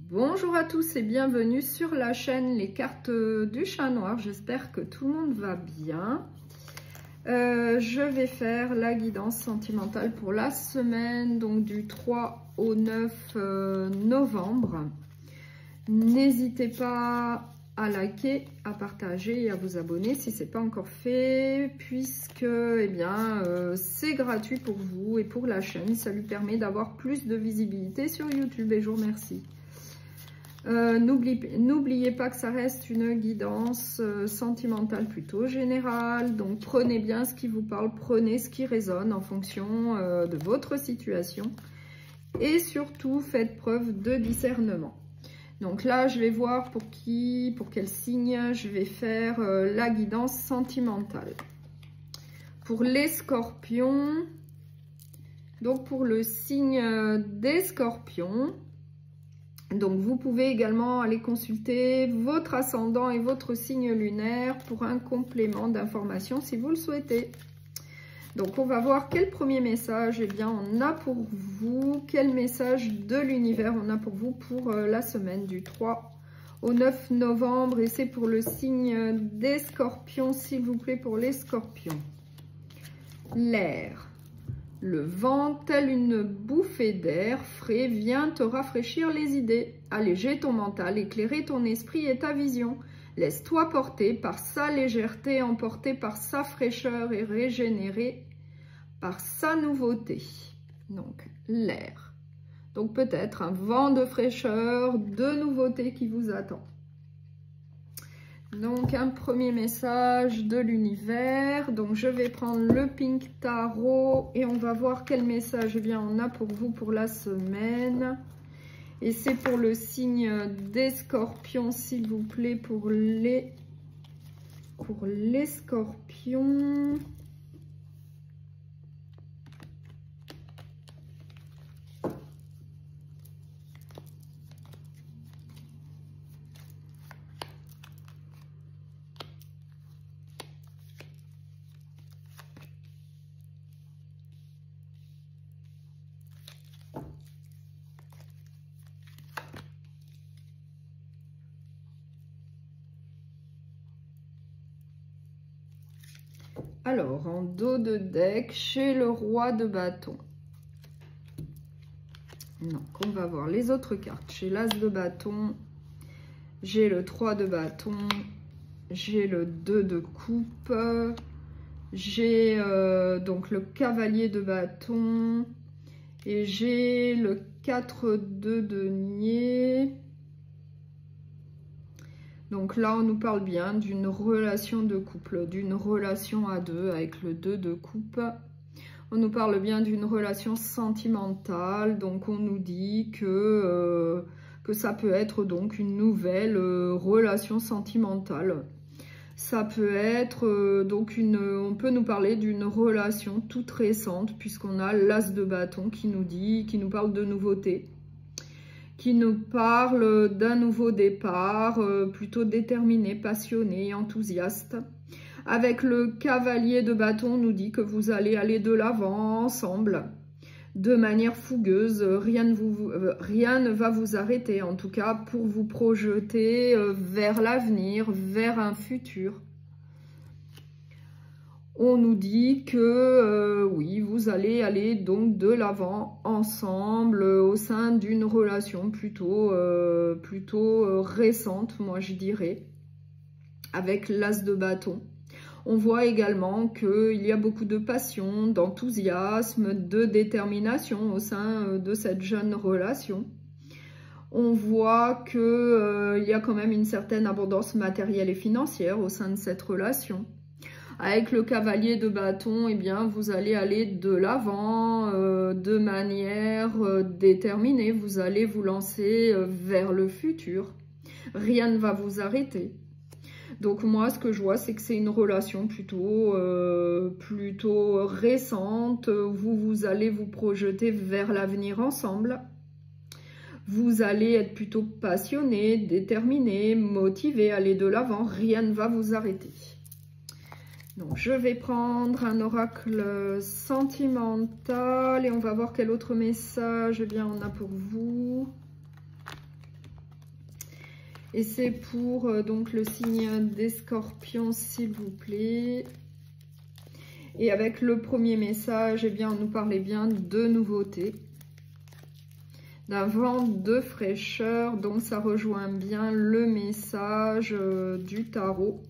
Bonjour à tous et bienvenue sur la chaîne Les Cartes du Chat Noir. J'espère que tout le monde va bien. Je vais faire la guidance sentimentale pour la semaine, donc du 3 au 9 novembre. N'hésitez pas à liker, à partager et à vous abonner si ce n'est pas encore fait, puisque c'est gratuit pour vous et pour la chaîne. Ça lui permet d'avoir plus de visibilité sur YouTube et je vous remercie. N'oubliez pas que ça reste une guidance sentimentale plutôt générale, donc prenez bien ce qui vous parle, prenez ce qui résonne en fonction de votre situation et surtout faites preuve de discernement. Donc là je vais voir pour quel signe je vais faire la guidance sentimentale. Pour les scorpions, donc pour le signe des scorpions, donc vous pouvez également aller consulter votre ascendant et votre signe lunaire pour un complément d'information si vous le souhaitez. Donc on va voir quel premier message on a pour vous, quel message de l'univers on a pour vous pour la semaine du 3 au 9 novembre. Et c'est pour le signe des scorpions, s'il vous plaît, pour les scorpions. L'air. Le vent, tel une bouffée d'air frais, vient te rafraîchir les idées, alléger ton mental, éclairer ton esprit et ta vision. Laisse-toi porter par sa légèreté, emporter par sa fraîcheur et régénérer par sa nouveauté. Donc, l'air. Donc, peut-être un vent de fraîcheur, de nouveauté qui vous attend. Donc, un premier message de l'univers. Donc, je vais prendre le Pink Tarot et on va voir quel message on a pour vous pour la semaine. Et c'est pour le signe des scorpions, s'il vous plaît, pour les scorpions. Alors, en dos de deck, chez le roi de bâton. Donc, on va voir les autres cartes. Chez l'as de bâton, j'ai le 3 de bâton, j'ai le 2 de coupe, j'ai donc le cavalier de bâton et j'ai le 4 de denier. Donc là, on nous parle bien d'une relation de couple, d'une relation à deux avec le 2 de coupe. On nous parle bien d'une relation sentimentale. Donc, on nous dit que ça peut être donc une nouvelle relation sentimentale. Ça peut être on peut nous parler d'une relation toute récente puisqu'on a l'as de bâton qui nous parle de nouveauté, qui nous parle d'un nouveau départ, plutôt déterminé, passionné, enthousiaste. Avec le cavalier de bâton, on nous dit que vous allez aller de l'avant ensemble, de manière fougueuse. Rien ne va vous arrêter, en tout cas pour vous projeter vers l'avenir, vers un futur. On nous dit que oui, vous allez aller donc de l'avant ensemble au sein d'une relation plutôt récente, moi je dirais, avec l'as de bâton. On voit également qu'il y a beaucoup de passion, d'enthousiasme, de détermination au sein de cette jeune relation. On voit qu'il y a quand même une certaine abondance matérielle et financière au sein de cette relation. Avec le cavalier de bâton, vous allez aller de l'avant de manière déterminée. Vous allez vous lancer vers le futur. Rien ne va vous arrêter. Donc moi, ce que je vois, c'est que c'est une relation plutôt récente. Vous allez vous projeter vers l'avenir ensemble. Vous allez être plutôt passionné, déterminé, motivé, aller de l'avant. Rien ne va vous arrêter. Donc, je vais prendre un oracle sentimental et on va voir quel autre message on a pour vous. Et c'est pour donc le signe des Scorpions, s'il vous plaît. Et avec le premier message, eh bien, on nous parlait bien de nouveautés, d'un vent de fraîcheur. Donc, ça rejoint bien le message du tarot.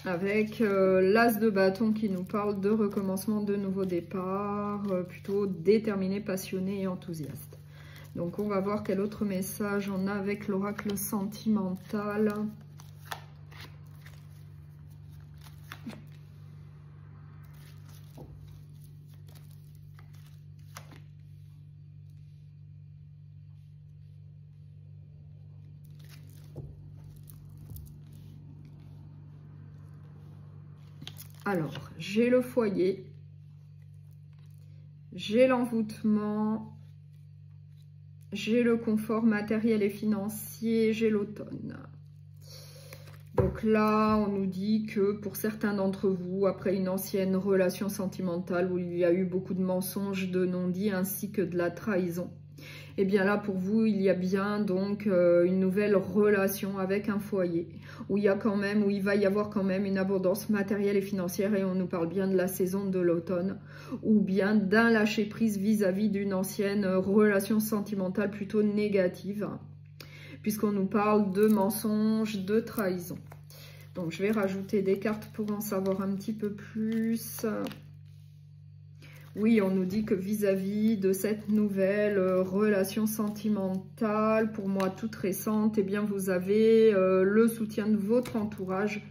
Avec l'as de bâton qui nous parle de recommencement, de nouveau départ, plutôt déterminé, passionné et enthousiaste. Donc, on va voir quel autre message on a avec l'oracle sentimental. Alors, j'ai le foyer, j'ai l'envoûtement, j'ai le confort matériel et financier, j'ai l'automne. Donc là, on nous dit que pour certains d'entre vous, après une ancienne relation sentimentale où il y a eu beaucoup de mensonges, de non-dits ainsi que de la trahison, et bien là, pour vous, il y a bien donc une nouvelle relation avec un foyer où il va y avoir quand même une abondance matérielle et financière, et on nous parle bien de la saison de l'automne, ou bien d'un lâcher-prise vis-à-vis d'une ancienne relation sentimentale plutôt négative, puisqu'on nous parle de mensonges, de trahison. Donc, je vais rajouter des cartes pour en savoir un petit peu plus. Oui, on nous dit que vis-à-vis de cette nouvelle relation sentimentale, pour moi toute récente, eh bien vous avez le soutien de votre entourage.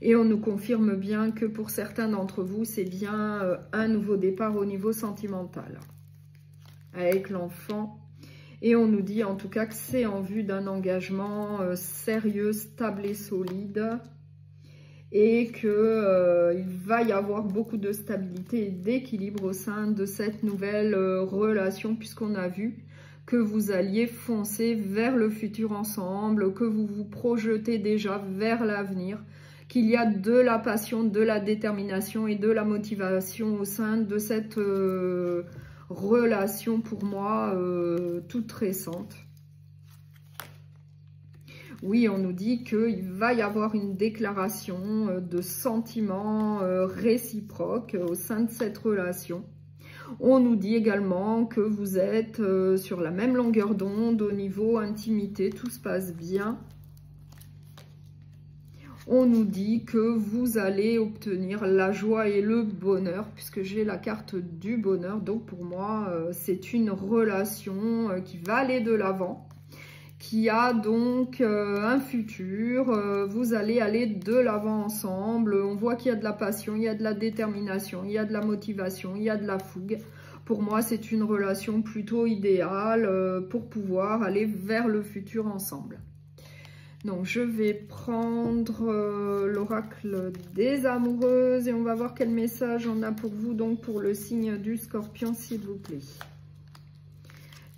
Et on nous confirme bien que pour certains d'entre vous, c'est bien un nouveau départ au niveau sentimental. Avec l'enfant. Et on nous dit en tout cas que c'est en vue d'un engagement sérieux, stable et solide. Et qu'il va y avoir beaucoup de stabilité et d'équilibre au sein de cette nouvelle relation, puisqu'on a vu que vous alliez foncer vers le futur ensemble, que vous vous projetez déjà vers l'avenir, qu'il y a de la passion, de la détermination et de la motivation au sein de cette relation, pour moi, toute récente. Oui, on nous dit qu'il va y avoir une déclaration de sentiments réciproques au sein de cette relation. On nous dit également que vous êtes sur la même longueur d'onde au niveau intimité, tout se passe bien. On nous dit que vous allez obtenir la joie et le bonheur, puisque j'ai la carte du bonheur. Donc pour moi, c'est une relation qui va aller de l'avant, qui a donc un futur, vous allez aller de l'avant ensemble. On voit qu'il y a de la passion, il y a de la détermination, il y a de la motivation, il y a de la fougue. Pour moi, c'est une relation plutôt idéale pour pouvoir aller vers le futur ensemble. Donc, je vais prendre l'oracle des amoureuses et on va voir quel message on a pour vous, donc pour le signe du Scorpion, s'il vous plaît.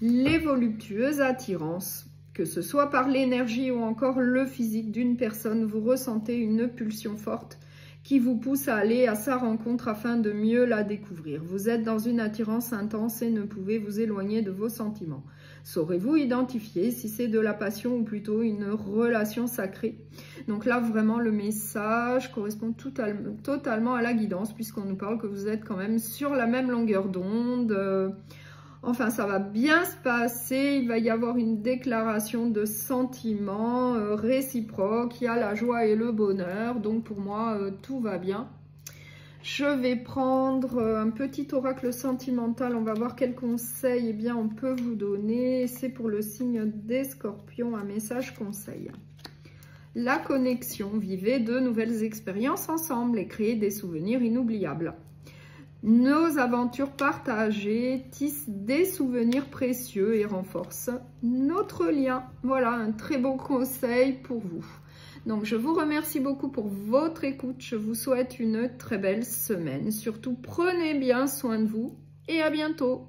Les voluptueuses attirances. Que ce soit par l'énergie ou encore le physique d'une personne, vous ressentez une pulsion forte qui vous pousse à aller à sa rencontre afin de mieux la découvrir. Vous êtes dans une attirance intense et ne pouvez vous éloigner de vos sentiments. Saurez-vous identifier si c'est de la passion ou plutôt une relation sacrée? Donc là, vraiment, le message correspond totalement à la guidance, puisqu'on nous parle que vous êtes quand même sur la même longueur d'onde. Enfin, ça va bien se passer, il va y avoir une déclaration de sentiments réciproques, il y a la joie et le bonheur, donc pour moi, tout va bien. Je vais prendre un petit oracle sentimental, on va voir quel conseil eh bien, on peut vous donner. C'est pour le signe des Scorpions, un message conseil. La connexion, vivez de nouvelles expériences ensemble et créez des souvenirs inoubliables. Nos aventures partagées tissent des souvenirs précieux et renforcent notre lien. Voilà, un très bon conseil pour vous. Donc, je vous remercie beaucoup pour votre écoute. Je vous souhaite une très belle semaine. Surtout, prenez bien soin de vous et à bientôt.